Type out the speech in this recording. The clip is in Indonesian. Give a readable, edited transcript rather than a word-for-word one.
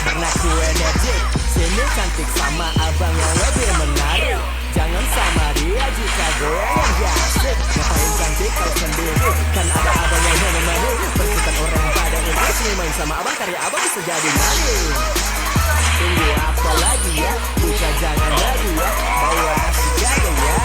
karena ku enerjik. Sini cantik sama abang yang lebih menarik. Jangan sama dia jika goyang yang asik. Ngapain cantik kalau sendiri, kan ada abang yang menemani. Perkutan orang pada interest, main sama abang karya abang bisa jadi maling. Tunggu apa lagi ya, buka jangan ragu ya, bawa si jago ya.